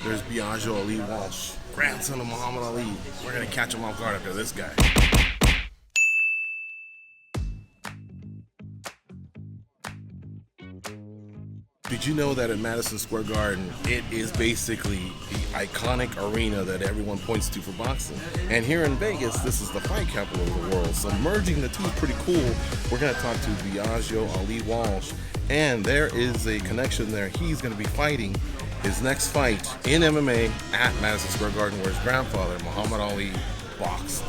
There's Biaggio Ali Walsh, grandson of Muhammad Ali. We're gonna catch him off guard after this guy. Did you know that at Madison Square Garden, it is basically the iconic arena that everyone points to for boxing? And here in Vegas, this is the fight capital of the world. So merging the two is pretty cool. We're going to talk to Biaggio Ali Walsh, and there is a connection there. He's going to be fighting his next fight in MMA at Madison Square Garden, where his grandfather, Muhammad Ali, boxed.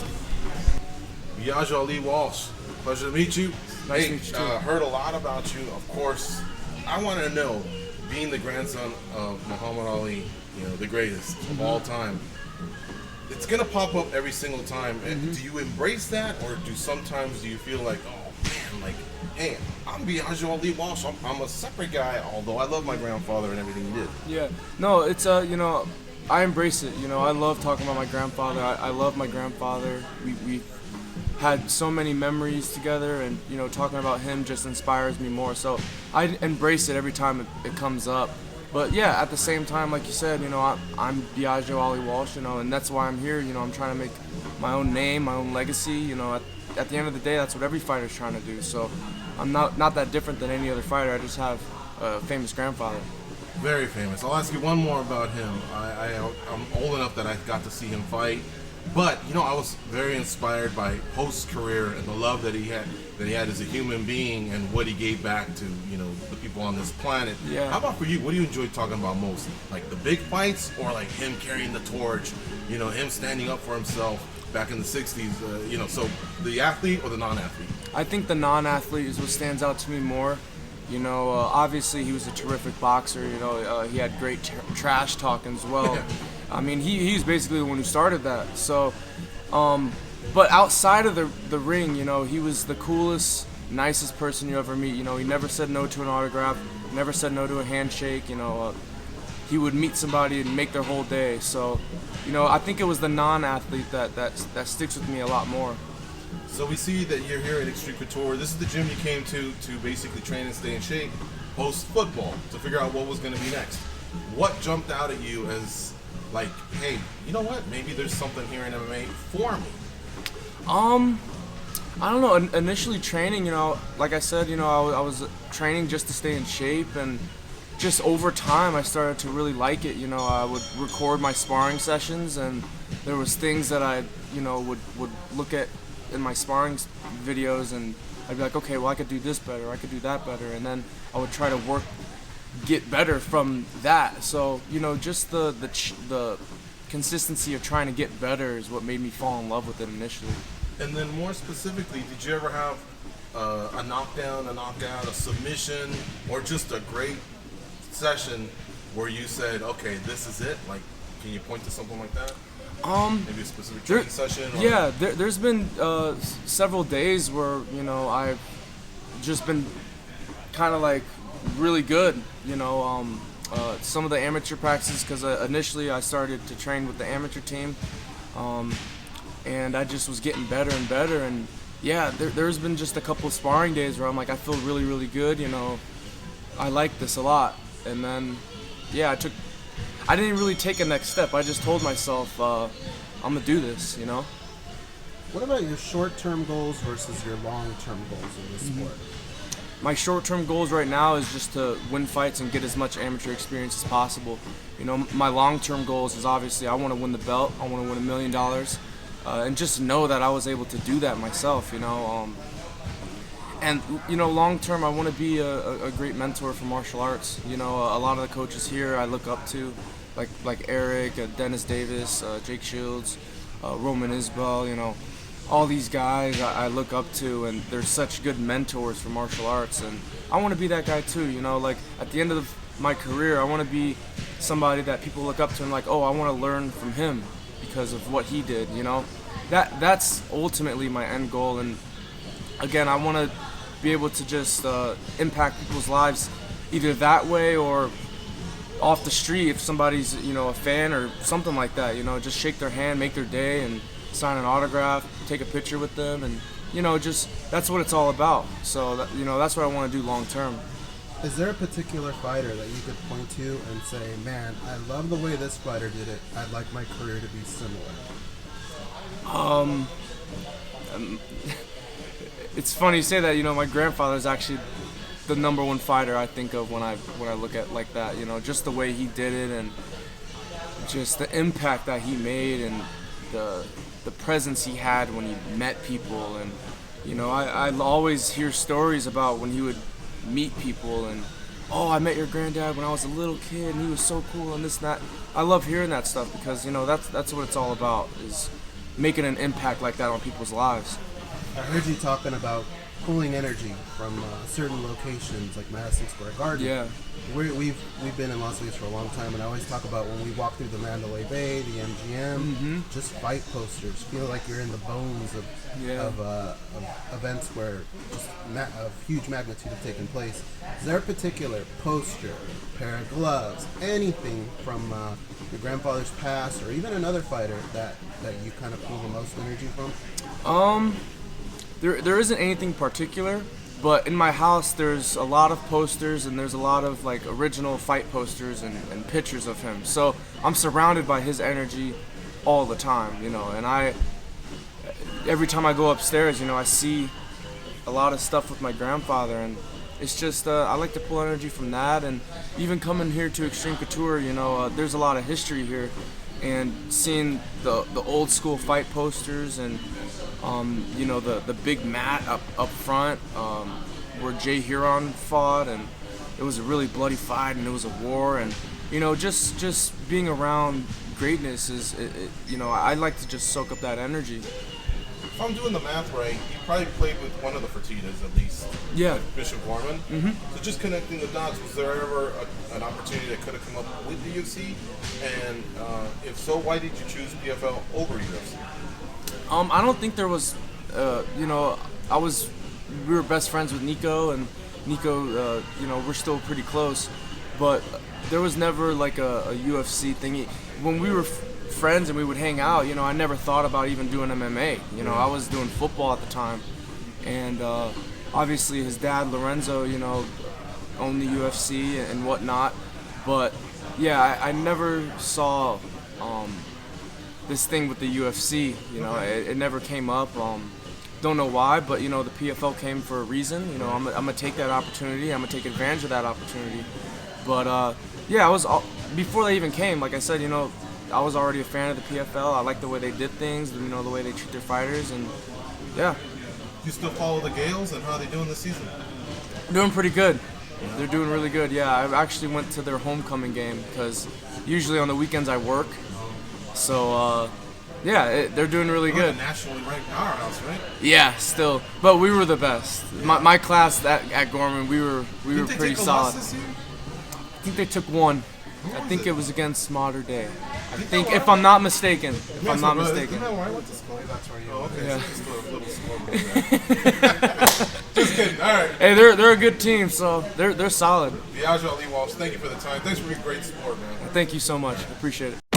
Biaggio Ali Walsh, pleasure to meet you. Nice to meet you too. Heard a lot about you, of course. I want to know, being the grandson of Muhammad Ali, the greatest of all time, it's going to pop up every single time. And do you embrace that, or sometimes you feel like, oh man, like, hey, I'm Biaggio Ali Walsh. I'm a separate guy, although I love my grandfather and everything he did. Yeah, no, it's I embrace it. I love talking about my grandfather. I love my grandfather. We had so many memories together, and talking about him just inspires me more, so I embrace it every time it comes up. But yeah, at the same time, like you said, I'm Biaggio Ali Walsh, and that's why I'm here. I'm trying to make my own name, my own legacy. At the end of the day, that's what every fighter's trying to do, so I'm not that different than any other fighter. I just have a famous grandfather. Very famous. I'll ask you one more about him. I'm old enough that I got to see him fight. But I was very inspired by post-career and the love that he had as a human being, and what he gave back to the people on this planet. Yeah. How about for you? What do you enjoy talking about most? Like the big fights, or like him carrying the torch? Him standing up for himself back in the '60s. So the athlete or the non-athlete? I think the non-athlete is what stands out to me more. Obviously he was a terrific boxer. He had great trash talking as well. I mean, he's basically the one who started that. So, but outside of the ring, he was the coolest, nicest person you ever meet. He never said no to an autograph, never said no to a handshake. He would meet somebody and make their whole day. So, I think it was the non-athlete that sticks with me a lot more. So we see that you're here at Extreme Couture. This is the gym you came to basically train and stay in shape post-football, to figure out what was going to be next. What jumped out at you as like, hey, you know what? Maybe there's something here in MMA for me. I don't know. Initially training, like I said, I was training just to stay in shape, and just over time I started to really like it. I would record my sparring sessions, and there was things that I, would look at in my sparring videos, and I'd be like, okay, well, I could do this better, I could do that better, and then I would try to get better from that. So just the consistency of trying to get better is what made me fall in love with it initially. And then more specifically, did you ever have a knockdown, a knockout, a submission, or just a great session where you said, okay, this is it? Like, can you point to something like that? Maybe a specific training session? Or? Yeah, there's been several days where I've just been kind of like really good. Some of the amateur practices, because initially I started to train with the amateur team, and I just was getting better and better. And yeah, there's been just a couple of sparring days where I'm like, I feel really, really good. I like this a lot. And then, yeah, I didn't really take a next step. I just told myself, I'm gonna do this. What about your short-term goals versus your long-term goals in this sport? My short-term goals right now is just to win fights and get as much amateur experience as possible. My long-term goals is obviously I want to win the belt. I want to win $1 million, and just know that I was able to do that myself. And long-term, I want to be a great mentor for martial arts. A lot of the coaches here I look up to, like Eric, Dennis Davis, Jake Shields, Roman Isbell. All these guys I look up to, and they're such good mentors for martial arts, and I want to be that guy too. Like at the end of my career, I want to be somebody that people look up to and like, oh, I want to learn from him because of what he did. That's ultimately my end goal. And again, I want to be able to just impact people's lives either that way or off the street. If somebody's a fan or something like that, just shake their hand, make their day, and sign an autograph, take a picture with them, and just that's what it's all about. So that's what I want to do long term. Is there a particular fighter that you could point to and say, man, I love the way this fighter did it. I'd like my career to be similar? It's funny you say that. You know, my grandfather's actually the number one fighter I think of when I look at like that. You know, just the way he did it and just the impact that he made and the presence he had when he met people. And you know, I always hear stories about when he would meet people and, oh, I met your granddad when I was a little kid and he was so cool and this and that. I love hearing that stuff because, you know, that's what it's all about, is making an impact like that on people's lives. I heard you talking about pulling energy from certain locations like Madison Square Garden. Yeah. We've been in Las Vegas for a long time, and I always talk about when we walk through the Mandalay Bay, the MGM, just fight posters. Feel like you're in the bones of events where just a huge magnitude have taken place. Is there a particular poster, pair of gloves, anything from your grandfather's past, or even another fighter that you kind of pull the most energy from? There isn't anything particular, but in my house there's a lot of posters and there's a lot of like original fight posters and pictures of him. So I'm surrounded by his energy all the time, you know, and every time I go upstairs, you know, I see a lot of stuff with my grandfather, and it's just I like to pull energy from that. And even coming here to Extreme Couture, you know, there's a lot of history here, and seeing the old school fight posters and you know, the big mat up front where Jay Huron fought, and it was a really bloody fight and it was a war. And you know, just being around greatness is you know, I like to just soak up that energy. If I'm doing the math right, you probably played with one of the Fertittas at least. Yeah. Like Bishop Gorman. Mm-hmm. So just connecting the dots, was there ever an opportunity that could have come up with the UFC? And if so, why did you choose PFL over UFC? I don't think there was, you know, we were best friends with Nico, and Nico, you know, we're still pretty close, but there was never like a UFC thing. When we were friends and we would hang out, you know, I never thought about even doing MMA. You know, I was doing football at the time, and obviously his dad, Lorenzo, you know, owned the UFC and whatnot, but yeah, I never saw this thing with the UFC, you know, it never came up. Don't know why, but you know, the PFL came for a reason. You know, I'm gonna take that opportunity. I'm gonna take advantage of that opportunity. But yeah, before they even came. Like I said, you know, I was already a fan of the PFL. I like the way they did things. You know, the way they treat their fighters, and yeah. You still follow the Gales and how they doing this season? Doing pretty good. They're doing really good. Yeah, I actually went to their homecoming game because usually on the weekends I work. So, yeah, they're doing really good. Nationally ranked powerhouse, right? Yeah, still. But we were the best. Yeah. My class at Gorman, we were pretty solid. This year? I think they took one. I think it was against Modern Day. I think, if I'm not mistaken. If I'm not mistaken. Isn't that where I went to school? That's where you. Oh, okay. Yeah. So just a little scoreboard there. Just kidding. All right. Hey, they're a good team, so they're solid. Biaggio Ali Walsh, thank you for the time. Thanks for being great support, man. Thank you so much. I appreciate it.